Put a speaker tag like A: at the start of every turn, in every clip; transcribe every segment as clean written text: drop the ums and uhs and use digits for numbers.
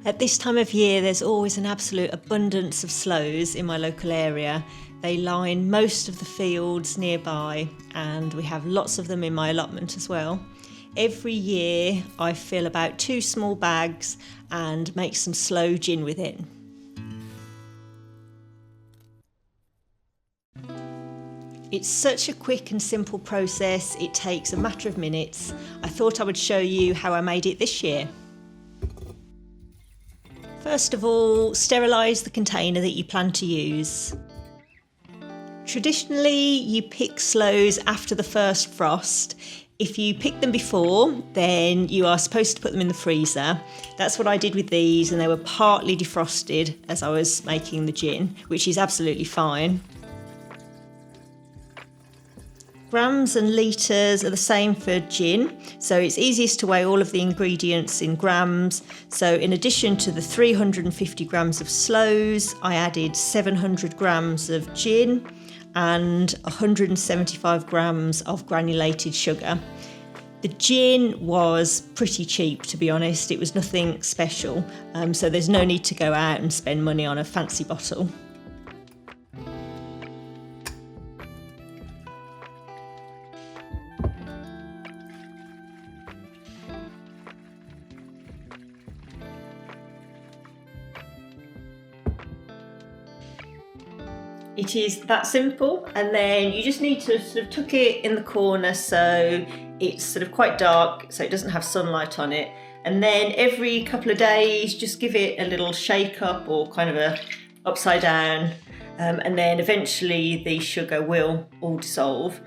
A: At this time of year, there's always an absolute abundance of sloes in my local area. They line most of the fields nearby, and we have lots of them in my allotment as well. Every year I fill about 2 small bags and make some sloe gin with it. It's such a quick and simple process, it takes a matter of minutes. I thought I would show you how I made it this year. First of all, sterilise the container that you plan to use. Traditionally, you pick sloes after the first frost. If you pick them before, then you are supposed to put them in the freezer. That's what I did with these, and they were partly defrosted as I was making the gin, which is absolutely fine. Grams and litres are the same for gin, so it's easiest to weigh all of the ingredients in grams. So in addition to the 350 grams of sloes, I added 700 grams of gin and 175 grams of granulated sugar. The gin was pretty cheap, to be honest. It was nothing special, so there's no need to go out and spend money on a fancy bottle. It is that simple, and then you just need to sort of tuck it in the corner so it's sort of quite dark, so it doesn't have sunlight on it. And then every couple of days, just give it a little shake up or kind of a upside down, and then eventually the sugar will all dissolve.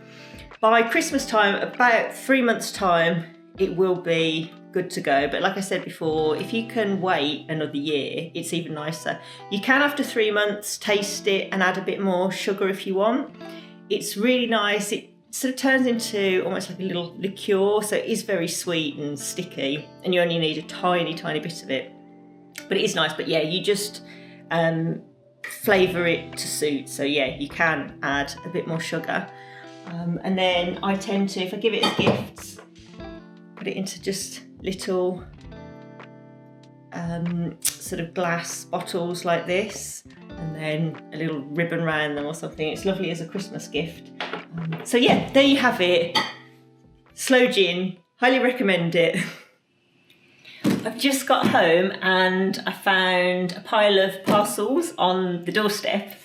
A: By Christmas time, about 3 months' time, it will be good to go. But like I said before, if you can wait another year, it's even nicer. You can, after 3 months, taste it and add a bit more sugar if you want. It's really nice. It sort of turns into almost like a little liqueur, so it is very sweet and sticky, and you only need a tiny bit of it. But it is nice. But yeah, you just flavour it to suit. So yeah, you can add a bit more sugar. And then I tend to, if I give it as gifts, put it into just little sort of glass bottles like this, and then a little ribbon around them or something. It's lovely as a Christmas gift. So yeah, there you have it. Sloe gin, highly recommend it. I've just got home and I found a pile of parcels on the doorstep.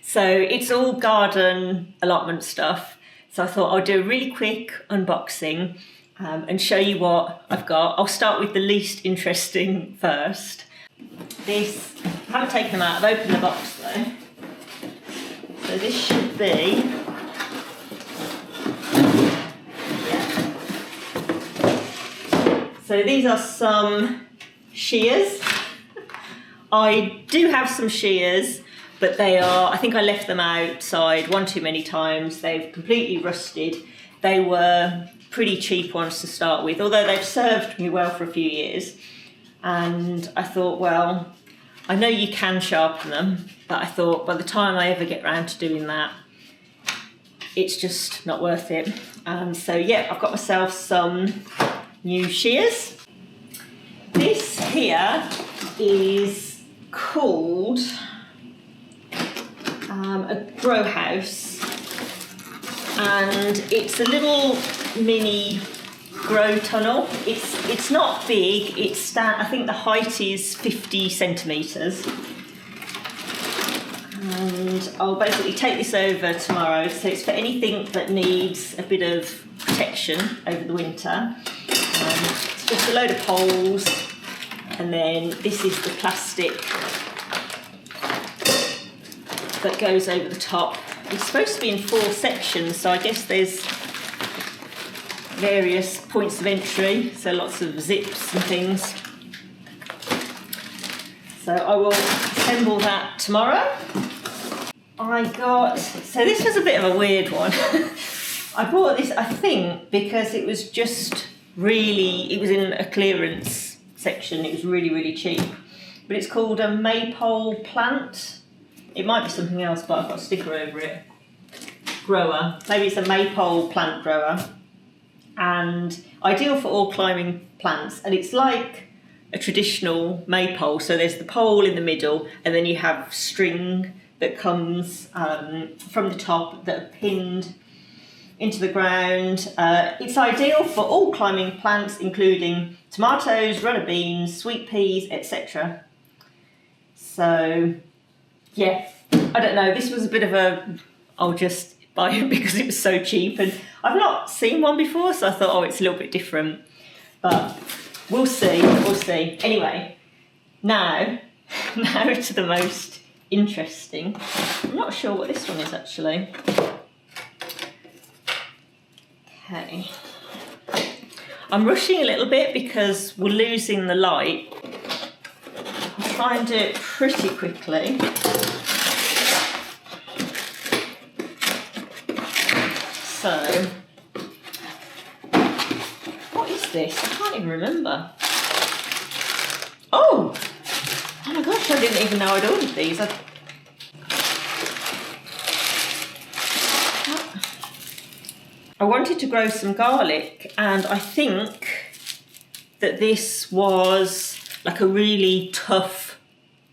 A: So it's all garden allotment stuff. So I thought I'll do a really quick unboxing and show you what I've got. I'll start with the least interesting first. This, I haven't taken them out, I've opened the box though. So this should be, yeah. So these are some shears. I do have some shears, but they are, I think I left them outside one too many times. They've completely rusted. They were pretty cheap ones to start with, although they've served me well for a few years. And I thought, well, I know you can sharpen them, but I thought by the time I ever get round to doing that, it's just not worth it. So yeah, I've got myself some new shears. This here is called a grow house, and it's a little mini grow tunnel. It's not big. I think the height is 50 centimetres. And I'll basically take this over tomorrow. So it's for anything that needs a bit of protection over the winter. It's just a load of poles, and then this is the plastic that goes over the top. It's supposed to be in 4 sections, so I guess there's various points of entry, so lots of zips and things. So I will assemble that tomorrow. So this was a bit of a weird one. I bought this, I think, because it was just it was in a clearance section. It was really cheap. But it's called a maypole plant. It might be something else, but I've got a sticker over it. Grower. Maybe it's a maypole plant grower. And ideal for all climbing plants. And it's like a traditional maypole. So there's the pole in the middle, and then you have string that comes from the top that are pinned into the ground. It's ideal for all climbing plants, including tomatoes, runner beans, sweet peas, etc. So yeah, I don't know, this was a bit of a, I'll just buy it because it was so cheap, and I've not seen one before, so I thought, oh, it's a little bit different, but we'll see. Anyway, now to the most interesting. I'm not sure what this one is actually. Okay, I'm rushing a little bit because we're losing the light. I'll try and do it pretty quickly. So, what is this? I can't even remember. Oh my gosh, I didn't even know I'd ordered these. I wanted to grow some garlic, and I think that this was like a really tough,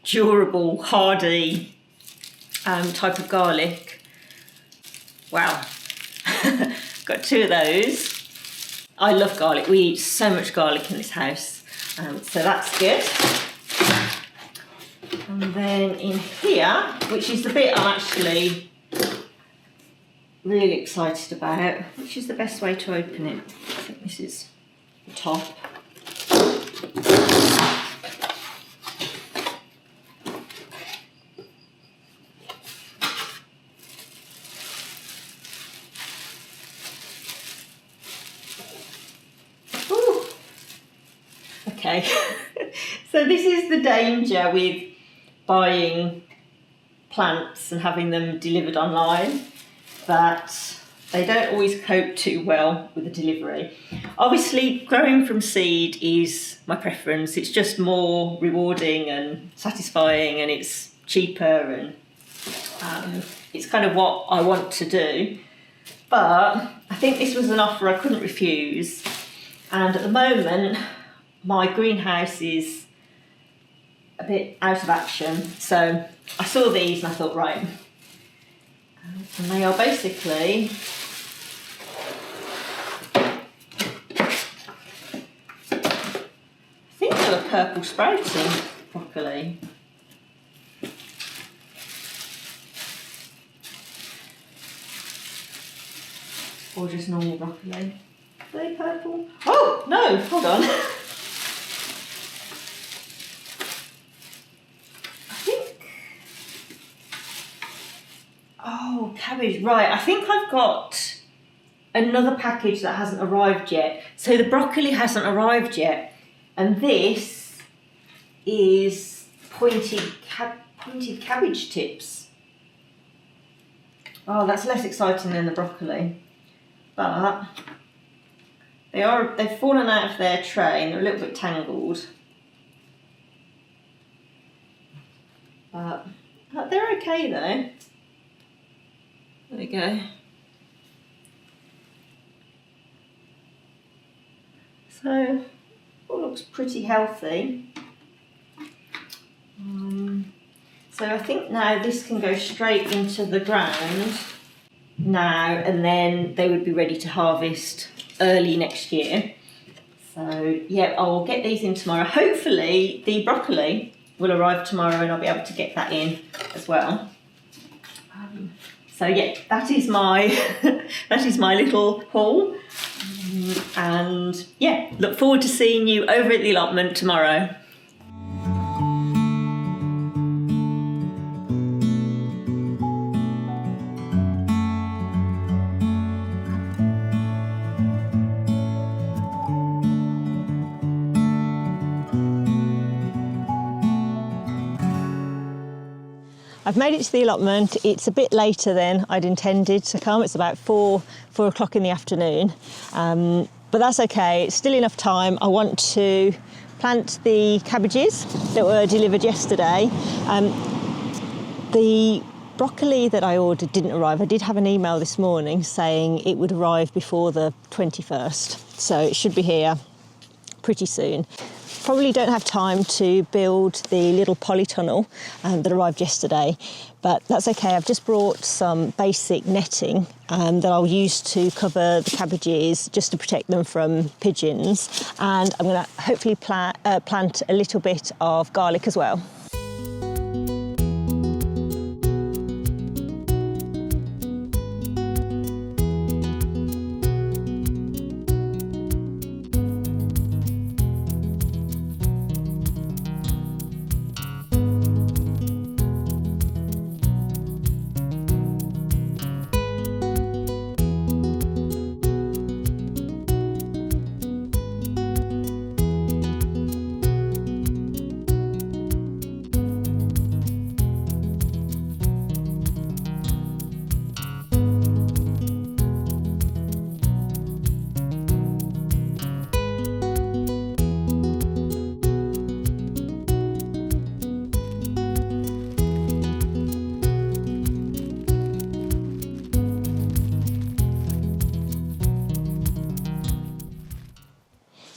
A: durable, hardy type of garlic. Wow. Got 2 of those. I love garlic. We eat so much garlic in this house, so that's good. And then in here, which is the bit I'm actually really excited about, which is the best way to open it. I think this is the top. Ooh. Okay, so this is the danger with buying plants and having them delivered online, that they don't always cope too well with the delivery. Obviously, growing from seed is my preference. It's just more rewarding and satisfying, and it's cheaper, and it's kind of what I want to do. But I think this was an offer I couldn't refuse, and at the moment my greenhouse is a bit out of action, so I saw these and I thought, right, and they are basically I think they were purple sprouting broccoli. Or just normal broccoli. Are they purple? Oh no, hold on. Oh, cabbage, right. I think I've got another package that hasn't arrived yet. So the broccoli hasn't arrived yet, and this is pointed cabbage tips. Oh, that's less exciting than the broccoli, but they've fallen out of their tray and they're a little bit tangled. But they're okay though. There we go. So, all looks pretty healthy. So I think now this can go straight into the ground now, and then they would be ready to harvest early next year. So yeah, I'll get these in tomorrow. Hopefully the broccoli will arrive tomorrow and I'll be able to get that in as well. So yeah, that is my little haul, and yeah, look forward to seeing you over at the allotment tomorrow. I've made it to the allotment. It's a bit later than I'd intended to come. It's about 4 o'clock in the afternoon, but that's okay. It's still enough time. I want to plant the cabbages that were delivered yesterday. The broccoli that I ordered didn't arrive. I did have an email this morning saying it would arrive before the 21st, so it should be here pretty soon. probably don't have time to build the little polytunnel that arrived yesterday, but that's okay. I've just brought some basic netting that I'll use to cover the cabbages just to protect them from pigeons, and I'm going to hopefully plant a little bit of garlic as well.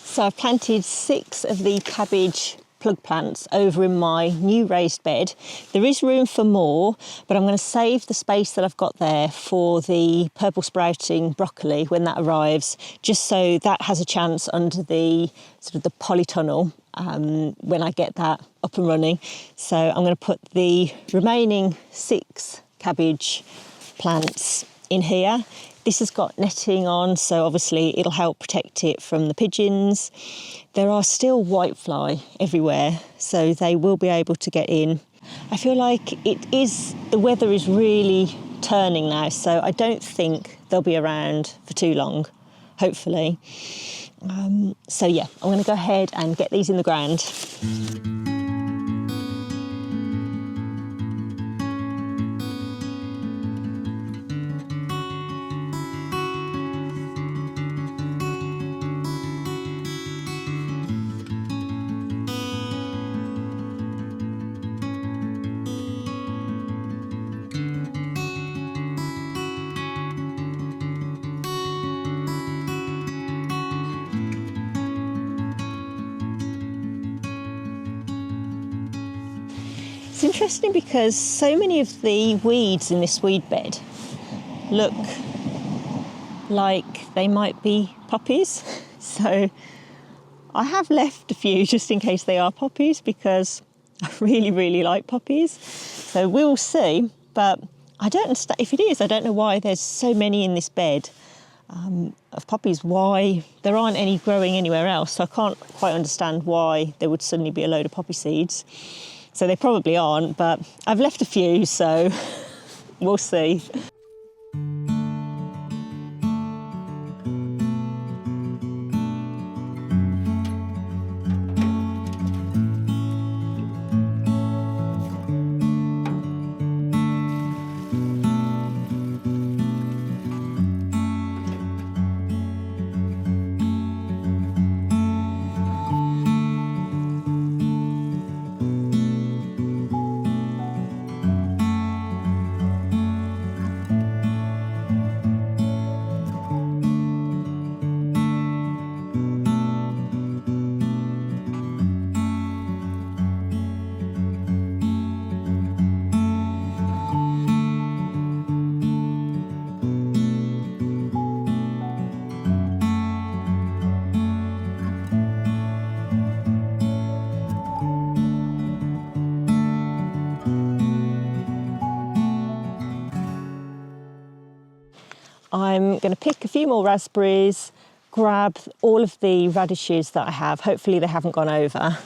A: So I've planted 6 of the cabbage plug plants over in my new raised bed. There is room for more, but I'm going to save the space that I've got there for the purple sprouting broccoli when that arrives, just so that has a chance under the sort of the polytunnel when I get that up and running. So I'm going to put the remaining 6 cabbage plants in here. This has got netting on, so obviously it'll help protect it from the pigeons. There are still whitefly everywhere, so they will be able to get in. I feel like the weather is really turning now, so I don't think they'll be around for too long, hopefully. So yeah, I'm going to go ahead and get these in the ground. It's interesting because so many of the weeds in this weed bed look like they might be poppies. So I have left a few just in case they are poppies, because I really, really like poppies. So we'll see, but I don't understand. If it is, I don't know why there's so many in this bed of poppies, why there aren't any growing anywhere else. So I can't quite understand why there would suddenly be a load of poppy seeds. So they probably aren't, but I've left a few, so we'll see. I'm going to pick a few more raspberries, grab all of the radishes that I have. Hopefully they haven't gone over.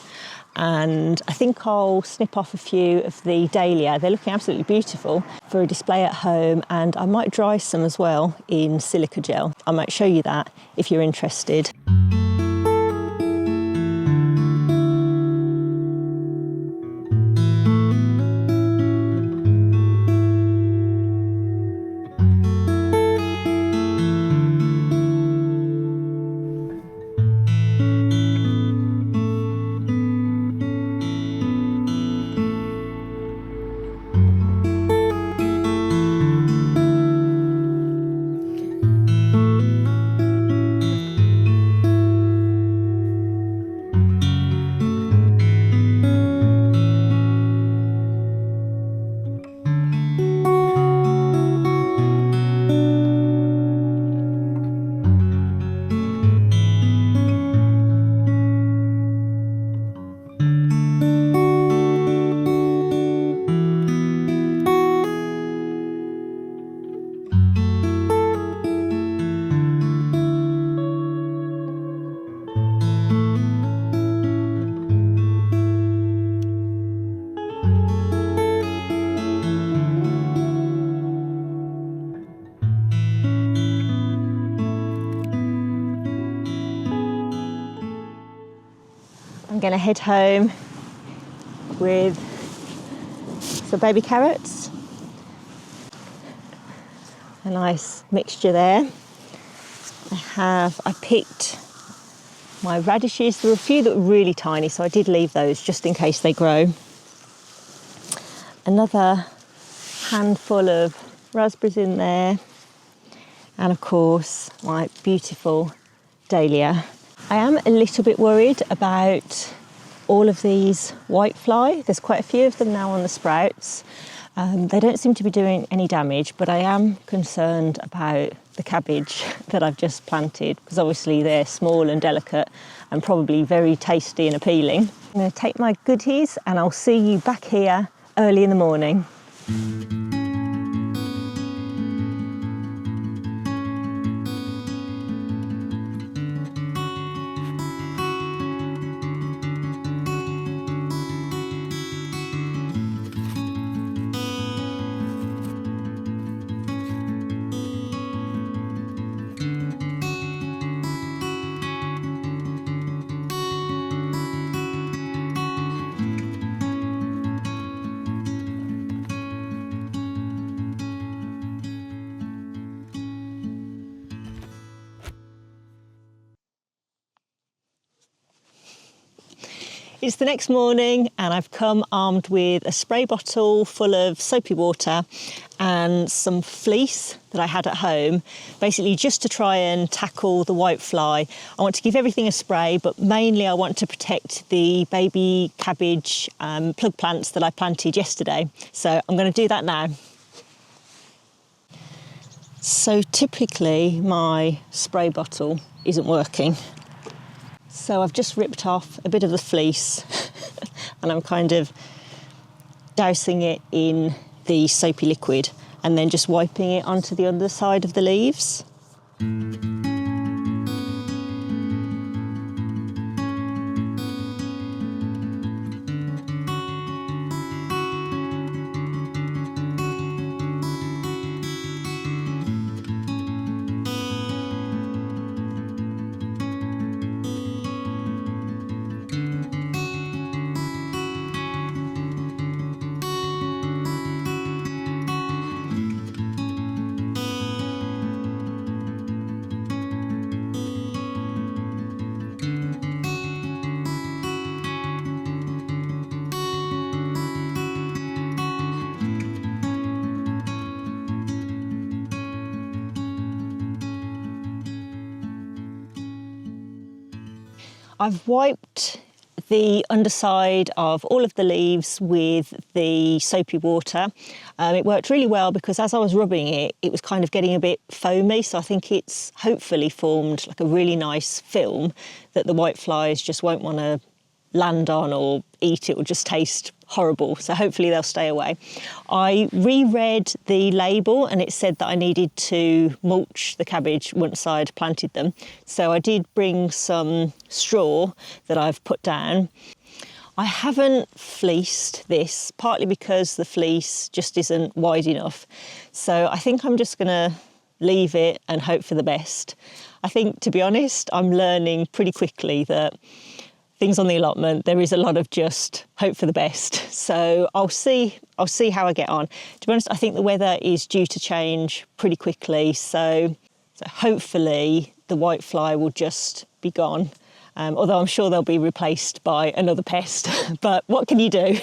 A: And I think I'll snip off a few of the dahlia. They're looking absolutely beautiful for a display at home, and I might dry some as well in silica gel. I might show you that if you're interested. I'm going to head home with some baby carrots. A nice mixture there. I picked my radishes. There were a few that were really tiny, so I did leave those just in case they grow. Another handful of raspberries in there. And of course, my beautiful dahlia. I am a little bit worried about all of these whitefly. There's quite a few of them now on the sprouts. They don't seem to be doing any damage, but I am concerned about the cabbage that I've just planted, because obviously they're small and delicate and probably very tasty and appealing. I'm going to take my goodies and I'll see you back here early in the morning. It's the next morning and I've come armed with a spray bottle full of soapy water and some fleece that I had at home, basically just to try and tackle the whitefly. I want to give everything a spray, but mainly I want to protect the baby cabbage plug plants that I planted yesterday. So I'm going to do that now. So typically my spray bottle isn't working. So I've just ripped off a bit of the fleece and I'm kind of dousing it in the soapy liquid and then just wiping it onto the underside of the leaves. I've wiped the underside of all of the leaves with the soapy water. It worked really well because as I was rubbing it, it was kind of getting a bit foamy. So I think it's hopefully formed like a really nice film that the whiteflies just won't want to land on or eat. It will just taste horrible. So hopefully they'll stay away. I reread the label and it said that I needed to mulch the cabbage once I'd planted them. So I did bring some straw that I've put down. I haven't fleeced this, partly because the fleece just isn't wide enough. So I think I'm just going to leave it and hope for the best. I think, to be honest, I'm learning pretty quickly that things on the allotment, there is a lot of just hope for the best. So I'll see how I get on. To be honest, I think the weather is due to change pretty quickly. So hopefully the whitefly will just be gone. Although I'm sure they'll be replaced by another pest. But what can you do?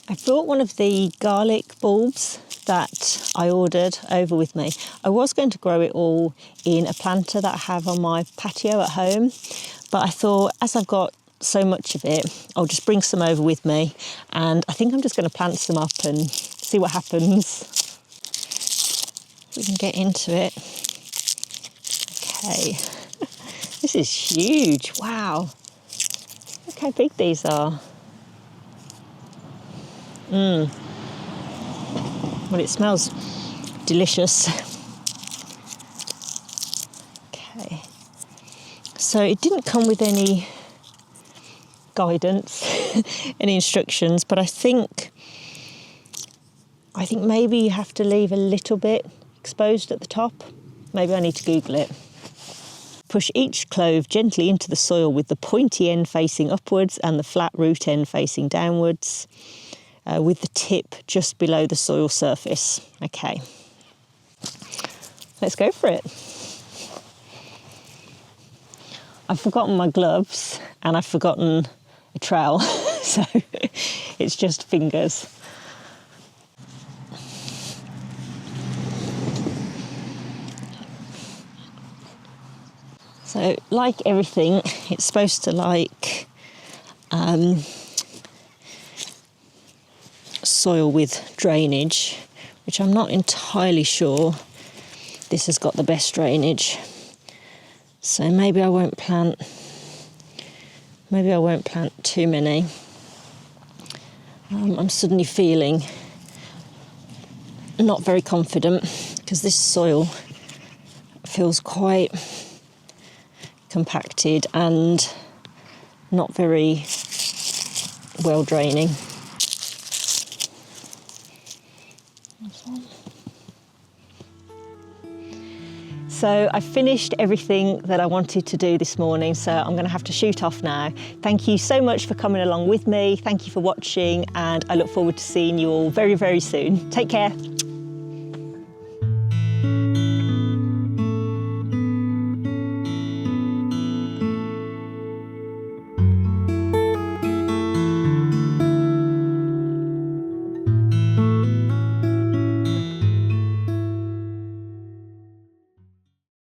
A: I brought one of the garlic bulbs that I ordered over with me. I was going to grow it all in a planter that I have on my patio at home, but I thought as I've got so much of it, I'll just bring some over with me, and I think I'm just going to plant some up and see what happens. We can get into it. Okay, this is huge, wow. Look how big these are. Well, it smells delicious. Okay, so it didn't come with any guidance, any instructions, but I think maybe you have to leave a little bit exposed at the top. Maybe I need to Google it. Push each clove gently into the soil with the pointy end facing upwards and the flat root end facing downwards, with the tip just below the soil surface. Okay, let's go for it. I've forgotten my gloves and I've forgotten a trowel, so it's just fingers. So, like everything, it's supposed to like soil with drainage, which I'm not entirely sure this has got the best drainage. So maybe I won't plant too many. I'm suddenly feeling not very confident because this soil feels quite compacted and not very well draining. So I finished everything that I wanted to do this morning, so I'm going to have to shoot off now. Thank you so much for coming along with me. Thank you for watching, and I look forward to seeing you all very, very soon. Take care.